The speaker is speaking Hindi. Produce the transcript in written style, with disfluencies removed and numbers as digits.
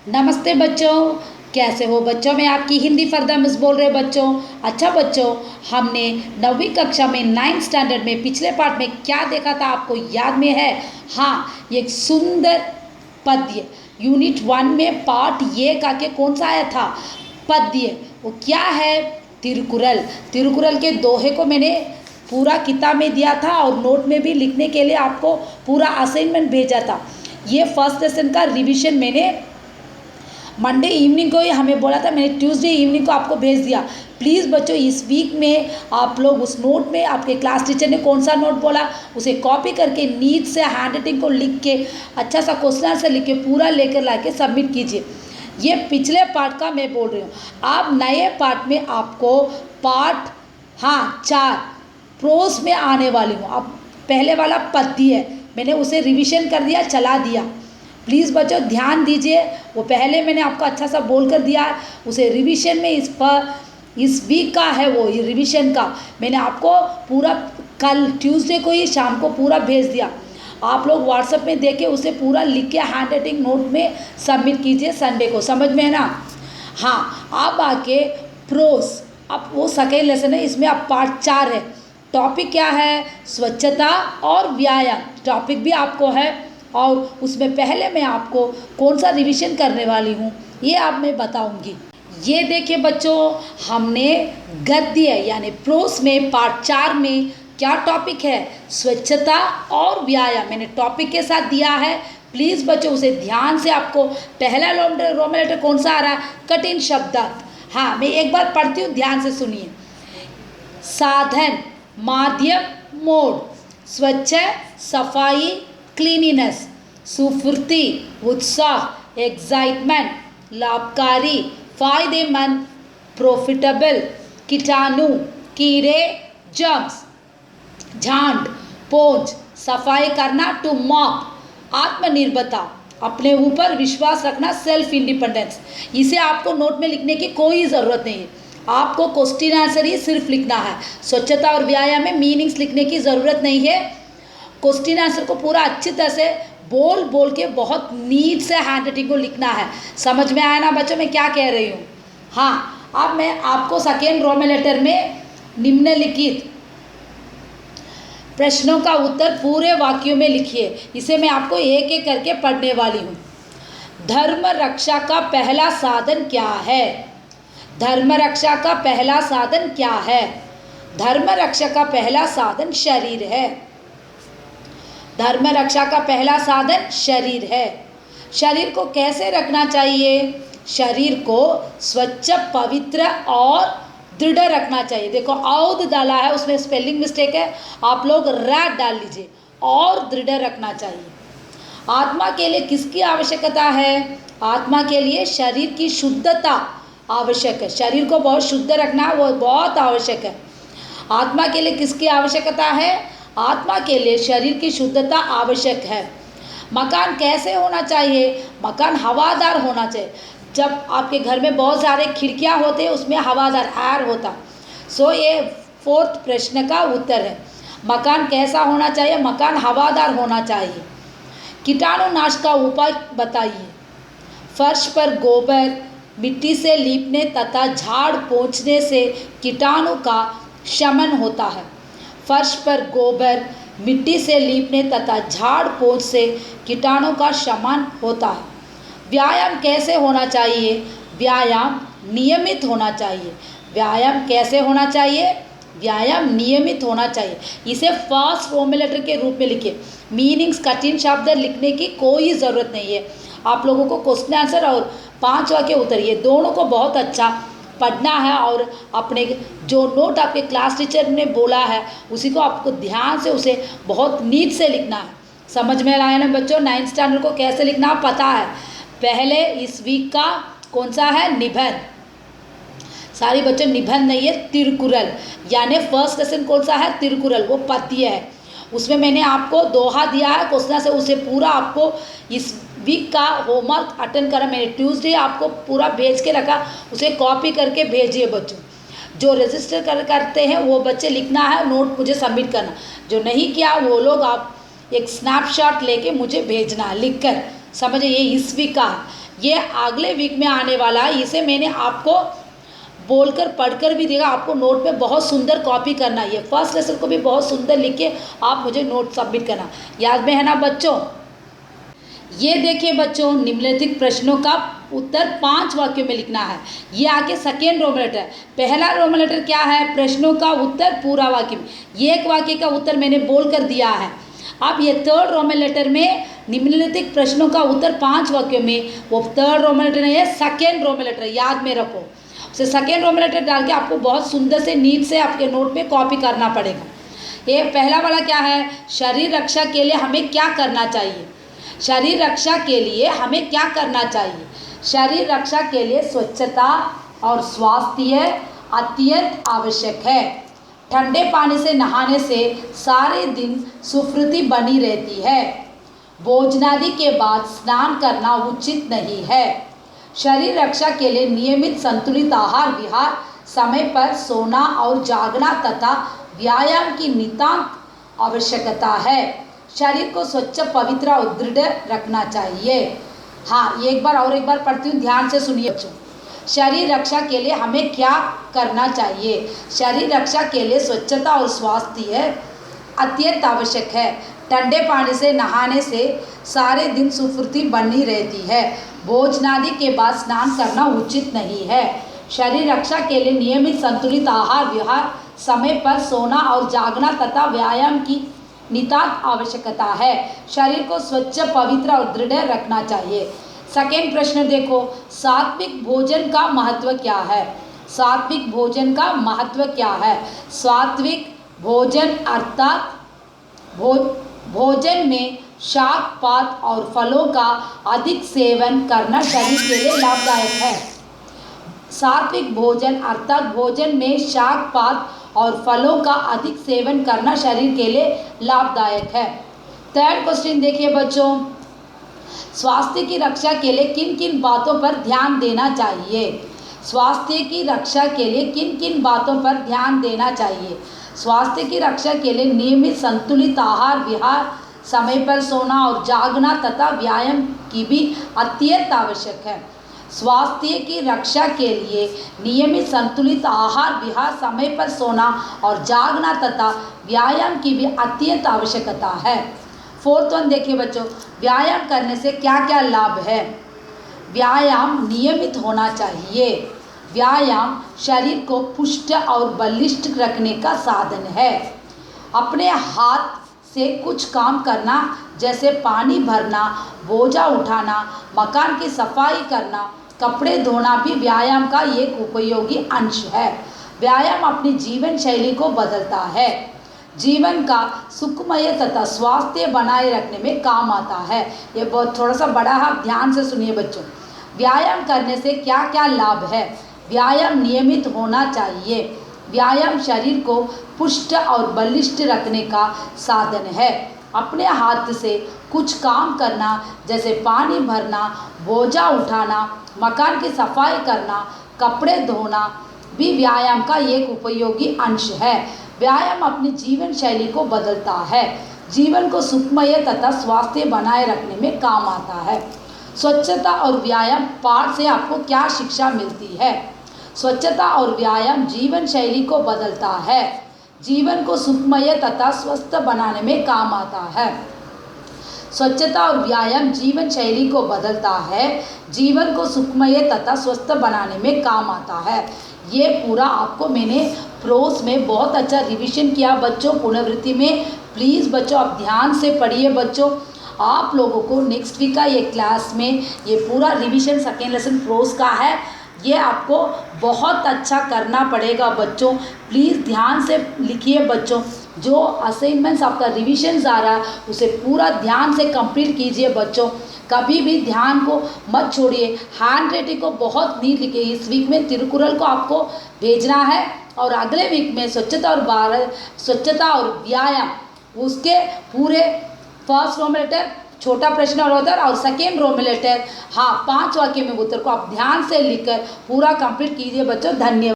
नमस्ते बच्चों, कैसे हो बच्चों। मैं आपकी हिंदी फरदा मिस बोल रहे बच्चों। अच्छा बच्चों, हमने 9वीं कक्षा में 9th स्टैंडर्ड में पिछले पार्ट में क्या देखा था, आपको याद में है? हाँ, एक सुंदर पद्य। यूनिट 1 में पार्ट ये का के कौन सा आया था? पद्य। वो क्या है? तिरुकुरल। तिरुकुरल के दोहे को मैंने पूरा किताब में दिया था और नोट में भी लिखने के लिए आपको पूरा असाइनमेंट भेजा था। ये फर्स्ट लेसन का रिवीजन मैंने मंडे इवनिंग को ही हमें बोला था, मैंने ट्यूसडे इवनिंग को आपको भेज दिया। प्लीज़ बच्चों, इस वीक में आप लोग उस नोट में आपके क्लास टीचर ने कौन सा नोट बोला उसे कॉपी करके नीट से हैंड राइटिंग को लिख के अच्छा सा क्वेश्चन आंसर लिख के पूरा लेकर ला के सबमिट कीजिए। ये पिछले पार्ट का मैं बोल रही हूँ। आप नए पार्ट में आपको पार्ट 4 प्रोस में आने वाली हूँ। अब पहले वाला पद्य है, मैंने उसे रिविजन कर दिया, चला दिया। प्लीज़ बच्चों ध्यान दीजिए, वो पहले मैंने आपको अच्छा सा बोल कर दिया है, उसे रिवीजन में इस वीक का है वो रिवीजन का मैंने आपको पूरा कल ट्यूसडे को ही शाम को पूरा भेज दिया। आप लोग व्हाट्सएप में देके उसे पूरा लिख के हैंड राइटिंग नोट में सबमिट कीजिए संडे को, समझ में है ना? हाँ, अब आके प्रोस, अब वो सेकेंड लेसन है, इसमें अब पार्ट 4 है। टॉपिक क्या है? स्वच्छता और व्यायाम टॉपिक भी आपको है और उसमें पहले मैं आपको कौन सा रिवीजन करने वाली हूँ ये आप मैं बताऊँगी। ये देखिए बच्चों, हमने गद्य यानी प्रोस में पार्ट 4 में क्या टॉपिक है? स्वच्छता और व्यायाम मैंने टॉपिक के साथ दिया है। प्लीज़ बच्चों उसे ध्यान से, आपको पहला रोमन लेटर कौन सा आ रहा है? कठिन शब्द। हाँ, मैं एक बार पढ़ती हूँ, ध्यान से सुनिए। साधन, माध्यम, मोड। स्वच्छ, सफाई, क्लीनिनेस। सुफुर्ती, उत्साह, एक्साइटमेंट। लाभकारी, फायदेमंद, प्रॉफिटेबल। कीटाणु, कीड़े, जर्म्स। झांड, पोंछ, सफाई करना, टू मॉप। आत्मनिर्भरता, अपने ऊपर विश्वास रखना, सेल्फ इंडिपेंडेंस। इसे आपको नोट में लिखने की कोई ज़रूरत नहीं है, आपको क्वेश्चन आंसर ही सिर्फ लिखना है। स्वच्छता और व्यायाम में मीनिंग्स लिखने की ज़रूरत नहीं है। क्वेश्चन आंसर को पूरा अच्छी तरह से बोल बोल के बहुत नीट से हैंड राइटिंग को लिखना है। समझ में आया ना बच्चों मैं क्या कह रही हूँ? हाँ, अब मैं आपको सेकेंड रोमन लेटर में निम्नलिखित प्रश्नों का उत्तर पूरे वाक्यों में लिखिए। इसे मैं आपको एक एक करके पढ़ने वाली हूँ। धर्म रक्षा का पहला साधन क्या है? धर्म रक्षा का पहला साधन क्या है? धर्म रक्षा का पहला साधन शरीर है। धर्म रक्षा का पहला साधन शरीर है। शरीर को कैसे रखना चाहिए? शरीर को स्वच्छ, पवित्र और दृढ़ रखना चाहिए। देखो औध डाला है, उसमें स्पेलिंग मिस्टेक है, आप लोग रैट डाल लीजिए। और दृढ़ रखना चाहिए। आत्मा के लिए किसकी आवश्यकता है? आत्मा के लिए शरीर की शुद्धता आवश्यक है। शरीर को बहुत शुद्ध रखना वो बहुत आवश्यक है। आत्मा के लिए किसकी आवश्यकता है? आत्मा के लिए शरीर की शुद्धता आवश्यक है। मकान कैसे होना चाहिए? मकान हवादार होना चाहिए। जब आपके घर में बहुत सारे खिड़कियां होते हैं उसमें हवादार एयर होता। सो ये 4th प्रश्न का उत्तर है। मकान कैसा होना चाहिए? मकान हवादार होना चाहिए। कीटाणुनाश का उपाय बताइए। फर्श पर गोबर, मिट्टी से लीपने तथा झाड़ पोंछने से कीटाणु का शमन होता है। फर्श पर गोबर, मिट्टी से लीपने तथा झाड़ पोंछ से कीटाणु का शमन होता है। व्यायाम कैसे होना चाहिए? व्यायाम नियमित होना चाहिए। व्यायाम कैसे होना चाहिए? व्यायाम नियमित होना चाहिए। इसे फर्स्ट रोमन लेटर के रूप में लिखिए। मीनिंग्स, कठिन शब्द लिखने की कोई ज़रूरत नहीं है। आप लोगों को क्वेश्चन आंसर और 5 वाक्य उत्तर ये दोनों को बहुत अच्छा पढ़ना है और अपने जो नोट आपके क्लास टीचर ने बोला है उसी को आपको ध्यान से उसे बहुत नीट से लिखना है। समझ में आया ना बच्चों? 9th स्टैंडर्ड को कैसे लिखना पता है। पहले इस वीक का कौन सा है? निबंध। सारी बच्चों निबंध नहीं है, तिरुकुरल यानी फर्स्ट लेसन कौन सा है? तिरुकुरल, वो पद्य है। उसमें मैंने आपको दोहा दिया है क्वेश्चन से, उसे पूरा आपको इस वीक का होमवर्क अटेंड करा मैंने। ट्यूसडे आपको पूरा भेज के रखा, उसे कॉपी करके भेजिए बच्चों। जो रजिस्टर करते हैं वो बच्चे लिखना है, नोट मुझे सबमिट करना। जो नहीं किया वो लोग आप एक स्नैपशॉट लेके मुझे भेजना लिखकर। समझे? ये इस वीक का ये अगले वीक में आने वाला है। इसे मैंने आपको बोलकर पढ़कर भी देगा। आपको नोट पे बहुत सुंदर कॉपी करना है। ये फर्स्ट लेसन को भी बहुत सुंदर लिख के आप मुझे नोट सबमिट करना। याद में है ना बच्चों? ये देखिए बच्चों, निम्नलिखित प्रश्नों का उत्तर 5 वाक्यों में लिखना है। ये आके सेकेंड रोमन लेटर। पहला रोमन लेटर क्या है? प्रश्नों का उत्तर पूरा वाक्य में। ये एक वाक्य का उत्तर मैंने बोल कर दिया है। अब ये थर्ड रोमन लेटर में निम्नलिखित प्रश्नों का उत्तर 5 वाक्यों में, वो थर्ड रोमन लेटर नहीं है, सेकेंड रोमन लेटर, याद में रखो। उसे सेकेंड रोमन लेटर डाल के आपको बहुत सुंदर से नीट से आपके नोट पे कॉपी करना पड़ेगा। ये पहला वाला क्या है? शरीर रक्षा के लिए हमें क्या करना चाहिए? शरीर रक्षा के लिए हमें क्या करना चाहिए? शरीर रक्षा के लिए स्वच्छता और स्वास्थ्य अत्यंत आवश्यक है। ठंडे पानी से नहाने से सारे दिन सुफृति बनी रहती है। भोजनादि के बाद स्नान करना उचित नहीं है। शरीर रक्षा के लिए नियमित संतुलित आहार विहार, समय पर सोना और जागना तथा व्यायाम की नितांत आवश्यकता है। शरीर को स्वच्छ, पवित्र और दृढ़ रखना चाहिए। हाँ, एक बार पढ़ती हूँ, ध्यान से सुनिए बच्चों। शरीर रक्षा के लिए हमें क्या करना चाहिए? शरीर रक्षा के लिए स्वच्छता और स्वास्थ्य अत्यंत आवश्यक है। ठंडे पानी से नहाने से सारे दिन सुफुर्ती बनी रहती है। भोजनादि के बाद स्नान करना उचित नहीं है। शरीर रक्षा के लिए नियमित संतुलित आहार विहार, समय पर सोना और जागना तथा व्यायाम की नितांत आवश्यकता है। शरीर को स्वच्छ, पवित्र और दृढ़ रखना चाहिए। सेकेंड प्रश्न देखो, सात्विक भोजन का महत्व क्या है? सात्विक भोजन का महत्व क्या है? सात्विक भोजन अर्थात भोजन में शाक पात और फलों का अधिक सेवन करना शरीर के लिए लाभदायक है। सात्विक भोजन अर्थात भोजन में शाक पात और फलों का अधिक सेवन करना शरीर के लिए लाभदायक है। थर्ड क्वेश्चन देखिए बच्चों, स्वास्थ्य की रक्षा के लिए किन किन बातों पर ध्यान देना चाहिए? स्वास्थ्य की रक्षा के लिए किन किन बातों पर ध्यान देना चाहिए? स्वास्थ्य की रक्षा के लिए नियमित संतुलित आहार विहार, समय पर सोना और जागना तथा व्यायाम की भी अत्यंत आवश्यक है। स्वास्थ्य की रक्षा के लिए नियमित संतुलित आहार विहार, समय पर सोना और जागना तथा व्यायाम की भी अत्यंत आवश्यकता है। फोर्थ वन देखिए बच्चों, व्यायाम करने से क्या क्या लाभ है? व्यायाम नियमित होना चाहिए। व्यायाम शरीर को पुष्ट और बलिष्ठ रखने का साधन है। अपने हाथ से कुछ काम करना, जैसे पानी भरना, बोझा उठाना, मकान की सफाई करना, कपड़े धोना भी व्यायाम का एक उपयोगी अंश है। व्यायाम अपनी जीवन शैली को बदलता है, जीवन का सुखमय तथा स्वास्थ्य बनाए रखने में काम आता है। ये बहुत थोड़ा सा बड़ा है, आप ध्यान से सुनिए बच्चों। व्यायाम करने से क्या क्या लाभ है? व्यायाम नियमित होना चाहिए। व्यायाम शरीर को पुष्ट और बलिष्ठ रखने का साधन है। अपने हाथ से कुछ काम करना, जैसे पानी भरना, बोझा उठाना, मकान की सफाई करना, कपड़े धोना भी व्यायाम का एक उपयोगी अंश है। व्यायाम अपनी जीवन शैली को बदलता है, जीवन को सुखमय तथा स्वास्थ्य बनाए रखने में काम आता है। स्वच्छता और व्यायाम पाठ से आपको क्या शिक्षा मिलती है? स्वच्छता और व्यायाम जीवन शैली को बदलता है, जीवन को सुखमय तथा स्वस्थ बनाने में काम आता है। स्वच्छता और व्यायाम जीवन शैली को बदलता है, जीवन को सुखमय तथा स्वस्थ बनाने में काम आता है। ये पूरा आपको मैंने प्रोस में बहुत अच्छा रिवीजन किया बच्चों, पुनरावृत्ति में। प्लीज़ बच्चों आप ध्यान से पढ़िए बच्चों। आप लोगों को नेक्स्ट वीक का ये क्लास में ये पूरा रिवीजन सेकेंड लेसन प्रोस का है, ये आपको बहुत अच्छा करना पड़ेगा बच्चों। प्लीज़ ध्यान से लिखिए बच्चों। जो असाइनमेंट्स आपका रिविजन आ रहा है उसे पूरा ध्यान से कंप्लीट कीजिए बच्चों। कभी भी ध्यान को मत छोड़िए। हैंड राइटिंग को बहुत नीट लिखिए। इस वीक में तिरुकुरल को आपको भेजना है और अगले वीक में स्वच्छता और व्यायाम उसके पूरे फर्स्ट रोमन लेटर, छोटा प्रश्न और उत्तर और सेकेंड रोमन लेटर, हाँ 5 वाक्य में उत्तर को आप ध्यान से लिखकर पूरा कंप्लीट कीजिए बच्चों। धन्यवाद।